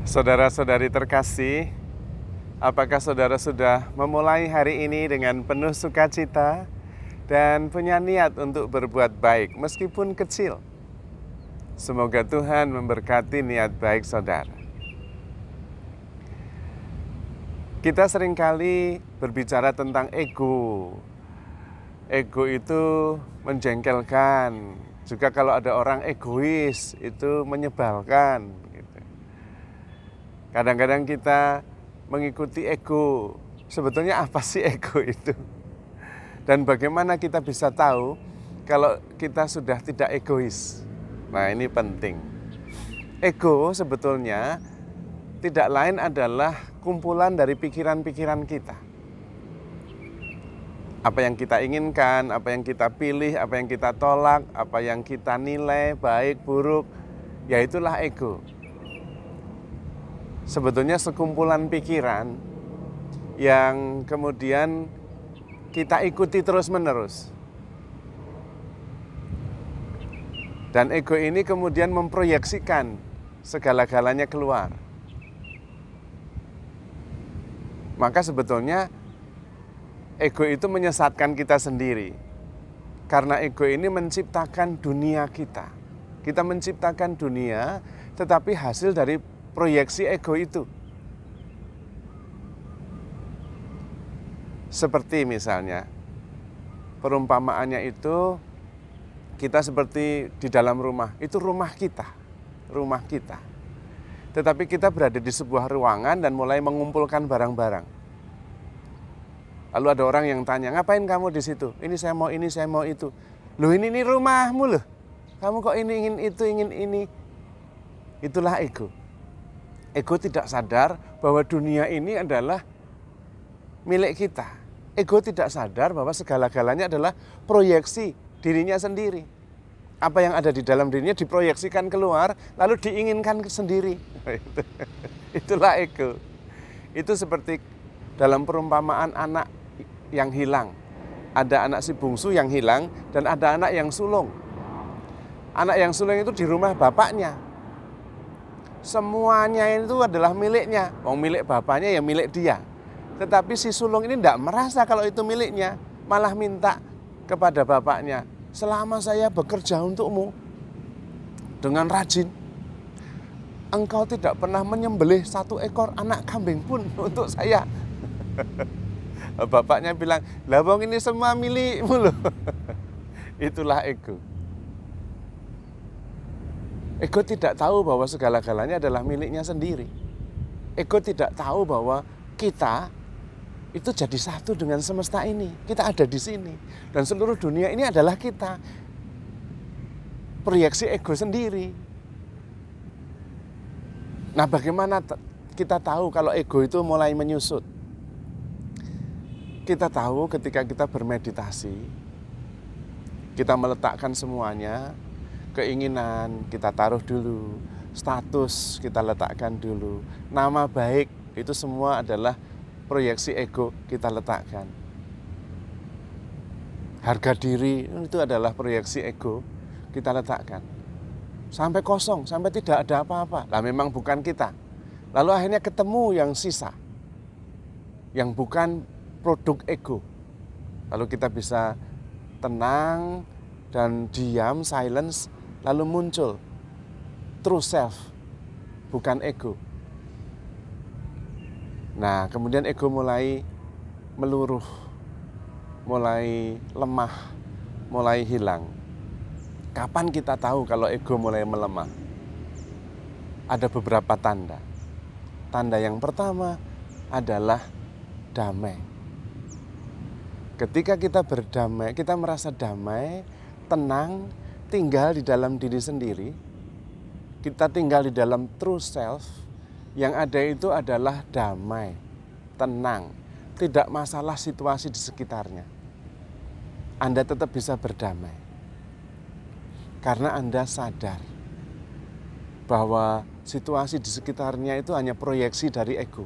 Saudara-saudari terkasih, apakah saudara sudah memulai hari ini dengan penuh sukacita dan punya niat untuk berbuat baik meskipun kecil? Semoga Tuhan memberkati niat baik saudara. Kita seringkali berbicara tentang ego. Ego itu menjengkelkan. Juga kalau ada orang egois itu menyebalkan. Kadang-kadang kita mengikuti ego. Sebetulnya apa sih ego itu? Dan bagaimana kita bisa tahu kalau kita sudah tidak egois? Nah, ini penting. Ego sebetulnya tidak lain adalah kumpulan dari pikiran-pikiran kita. Apa yang kita inginkan, apa yang kita pilih, apa yang kita tolak, apa yang kita nilai baik, buruk, ya itulah ego. Sebetulnya sekumpulan pikiran yang kemudian kita ikuti terus-menerus. Dan ego ini kemudian memproyeksikan segala-galanya keluar. Maka sebetulnya ego itu menyesatkan kita sendiri. Karena ego ini menciptakan dunia kita. Kita menciptakan dunia tetapi hasil dari proyeksi ego itu. Seperti misalnya, perumpamaannya itu kita seperti di dalam rumah, itu rumah kita. Tetapi kita berada di sebuah ruangan dan mulai mengumpulkan barang-barang. Lalu ada orang yang tanya, ngapain kamu di situ? Ini saya mau itu. Loh ini rumahmu loh. Kamu kok ini ingin itu, ingin ini. Itulah ego. Ego tidak sadar bahwa dunia ini adalah milik kita. Ego tidak sadar bahwa segala-galanya adalah proyeksi dirinya sendiri. Apa yang ada di dalam dirinya diproyeksikan keluar, lalu diinginkan sendiri. Itulah ego. Itu seperti dalam perumpamaan anak yang hilang. Ada anak si bungsu yang hilang dan ada anak yang sulung. Anak yang sulung itu di rumah bapaknya. Semuanya itu adalah miliknya. Milik bapaknya ya milik dia. Tetapi si sulung ini tidak merasa kalau itu miliknya. Malah minta kepada bapaknya, selama saya bekerja untukmu dengan rajin, engkau tidak pernah menyembelih satu ekor anak kambing pun untuk saya. Bapaknya bilang, lah wong ini semua milikmu loh. Itulah ego. Ego tidak tahu bahwa segala-galanya adalah miliknya sendiri. Ego tidak tahu bahwa kita itu jadi satu dengan semesta ini. Kita ada di sini. Dan seluruh dunia ini adalah kita. Proyeksi ego sendiri. Nah, bagaimana kita tahu kalau ego itu mulai menyusut? Kita tahu ketika kita bermeditasi, kita meletakkan semuanya. Keinginan kita taruh dulu, status kita letakkan dulu, nama baik itu semua adalah proyeksi ego kita letakkan. Harga diri itu adalah proyeksi ego kita letakkan. Sampai kosong, sampai tidak ada apa-apa. Lah memang bukan kita. Lalu akhirnya ketemu yang sisa, yang bukan produk ego. Lalu kita bisa tenang dan diam, silence. Lalu muncul true self, bukan ego. Nah, kemudian ego mulai meluruh, mulai lemah, mulai hilang. Kapan kita tahu kalau ego mulai melemah? Ada beberapa tanda. Tanda yang pertama adalah damai. Ketika kita berdamai, kita merasa damai, tenang, tinggal di dalam diri sendiri, kita tinggal di dalam true self, yang ada itu adalah damai, tenang, tidak masalah situasi di sekitarnya. Anda tetap bisa berdamai, karena Anda sadar bahwa situasi di sekitarnya itu hanya proyeksi dari ego.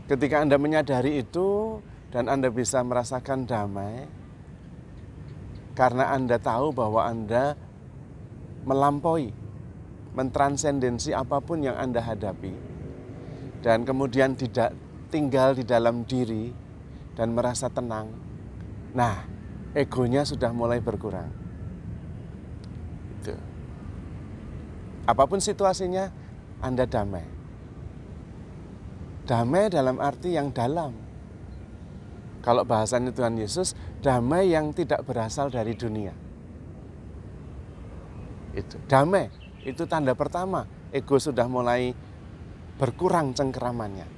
Ketika Anda menyadari itu, dan Anda bisa merasakan damai, karena Anda tahu bahwa Anda melampaui mentransendensi apapun yang Anda hadapi, dan kemudian tidak tinggal di dalam diri dan merasa tenang, nah egonya sudah mulai berkurang. Itu. Apapun situasinya, Anda damai. Damai dalam arti yang dalam. Kalau bahasanya Tuhan Yesus, damai yang tidak berasal dari dunia. Itu damai, itu tanda pertama, ego sudah mulai berkurang cengkeramannya.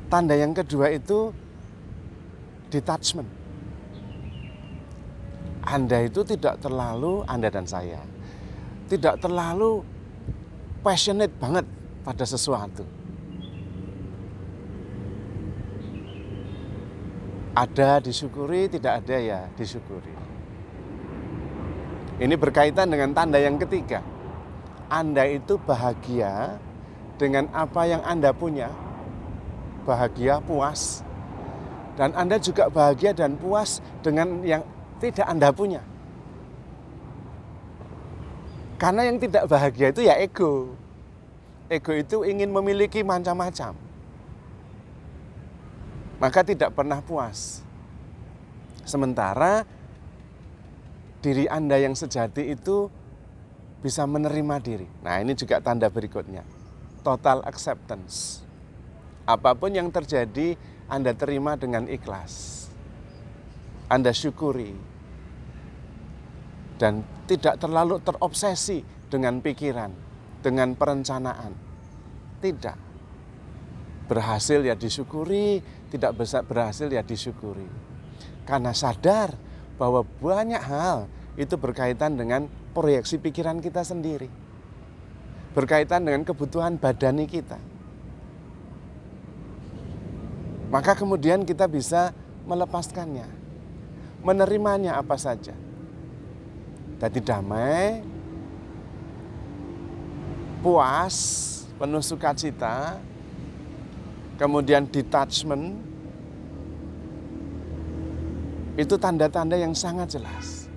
Tanda yang kedua itu detachment. Anda itu tidak terlalu, Anda dan saya, tidak terlalu passionate banget pada sesuatu. Ada disyukuri, tidak ada ya disyukuri. Ini berkaitan dengan tanda yang ketiga. Anda itu bahagia dengan apa yang Anda punya, bahagia, puas. Dan Anda juga bahagia dan puas dengan yang tidak Anda punya. Karena yang tidak bahagia itu ya ego. Ego itu ingin memiliki macam-macam. Maka tidak pernah puas. Sementara diri Anda yang sejati itu bisa menerima diri. Nah, ini juga tanda berikutnya. Total acceptance. Apapun yang terjadi, Anda terima dengan ikhlas. Anda syukuri. Dan tidak terlalu terobsesi dengan pikiran, dengan perencanaan. Tidak. Berhasil ya disyukuri, tidak berhasil ya disyukuri. Karena sadar bahwa banyak hal itu berkaitan dengan proyeksi pikiran kita sendiri. Berkaitan dengan kebutuhan badani kita. Maka kemudian kita bisa melepaskannya. Menerimanya apa saja. Jadi damai, puas, penuh sukacita, kemudian detachment, itu tanda-tanda yang sangat jelas.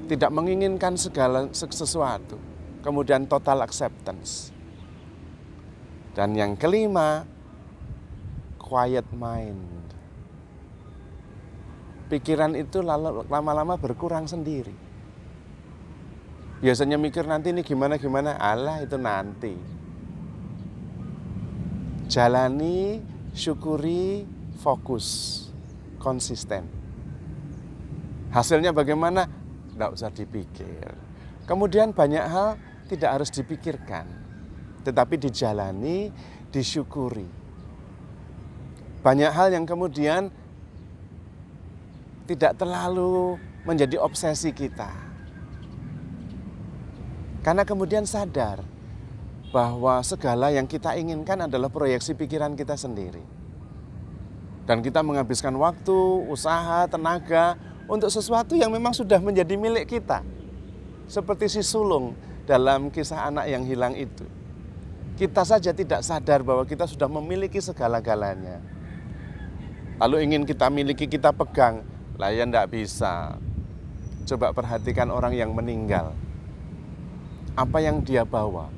Tidak menginginkan segala sesuatu. Kemudian total acceptance. Dan yang kelima, quiet mind. Pikiran itu lama-lama berkurang sendiri. Biasanya mikir nanti ini gimana-gimana, alah itu nanti. Jalani, syukuri, fokus, konsisten. Hasilnya bagaimana? Tidak usah dipikir. Kemudian banyak hal tidak harus dipikirkan, tetapi dijalani, disyukuri. Banyak hal yang kemudian tidak terlalu menjadi obsesi kita. Karena kemudian sadar bahwa segala yang kita inginkan adalah proyeksi pikiran kita sendiri. Dan kita menghabiskan waktu, usaha, tenaga untuk sesuatu yang memang sudah menjadi milik kita. Seperti si sulung dalam kisah anak yang hilang itu. Kita saja tidak sadar bahwa kita sudah memiliki segala-galanya. Lalu ingin kita miliki, kita pegang. Lah ya enggak bisa. Coba perhatikan orang yang meninggal. Apa yang dia bawa?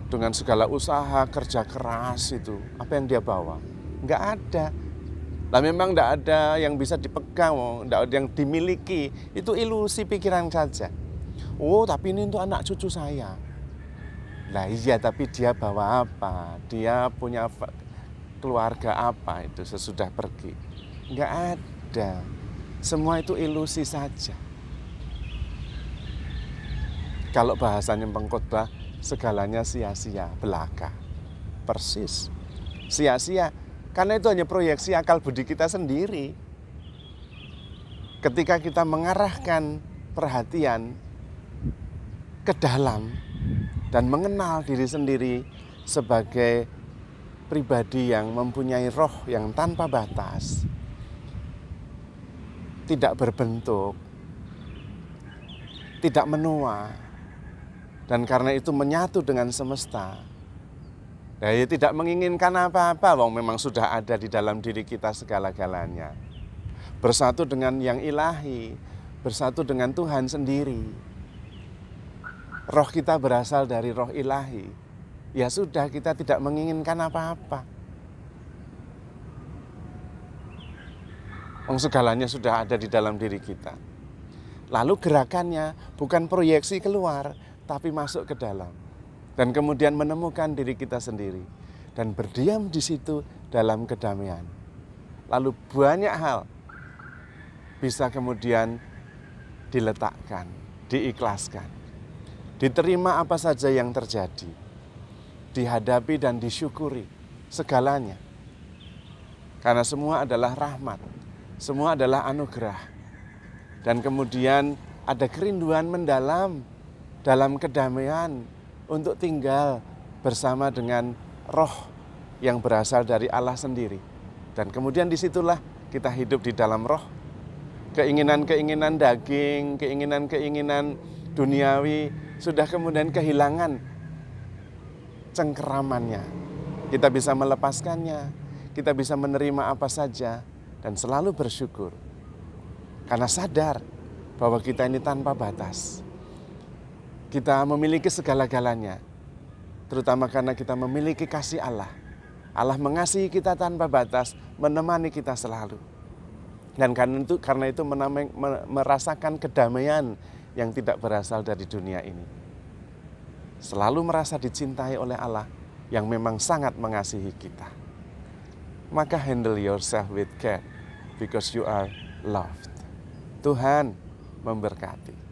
Dengan segala usaha, kerja keras itu. Apa yang dia bawa? Enggak ada. Lah memang enggak ada yang bisa dipegang, enggak ada yang dimiliki. Itu ilusi pikiran saja. Oh, tapi ini untuk anak cucu saya. Lah iya, tapi dia bawa apa? Dia punya keluarga apa itu sesudah pergi? Enggak ada. Semua itu ilusi saja. Kalau bahasanya pengkhotbah, segalanya sia-sia, belaka. Persis. Sia-sia. Karena itu hanya proyeksi akal budi kita sendiri. Ketika kita mengarahkan perhatian ke dalam dan mengenal diri sendiri sebagai pribadi yang mempunyai roh yang tanpa batas, tidak berbentuk, tidak menua, dan karena itu menyatu dengan semesta. Nah, ya tidak menginginkan apa-apa, wong memang sudah ada di dalam diri kita segala-galanya. Bersatu dengan yang ilahi, bersatu dengan Tuhan sendiri. Roh kita berasal dari roh ilahi. Ya sudah, kita tidak menginginkan apa-apa. Segalanya sudah ada di dalam diri kita. Lalu gerakannya bukan proyeksi keluar, tapi masuk ke dalam. Dan kemudian menemukan diri kita sendiri. Dan berdiam di situ dalam kedamaian. Lalu banyak hal bisa kemudian diletakkan, diikhlaskan. Diterima apa saja yang terjadi. Dihadapi dan disyukuri segalanya. Karena semua adalah rahmat. Semua adalah anugerah. Dan kemudian ada kerinduan mendalam dalam kedamaian untuk tinggal bersama dengan roh yang berasal dari Allah sendiri. Dan kemudian disitulah kita hidup di dalam roh. Keinginan-keinginan daging, keinginan-keinginan duniawi sudah kemudian kehilangan cengkeramannya. Kita bisa melepaskannya, kita bisa menerima apa saja, dan selalu bersyukur. Karena sadar bahwa kita ini tanpa batas. Kita memiliki segala-galanya, terutama karena kita memiliki kasih Allah. Allah mengasihi kita tanpa batas, menemani kita selalu. Dan karena itu merasakan kedamaian yang tidak berasal dari dunia ini. Selalu merasa dicintai oleh Allah yang memang sangat mengasihi kita. Maka handle yourself with care because you are loved. Tuhan memberkati.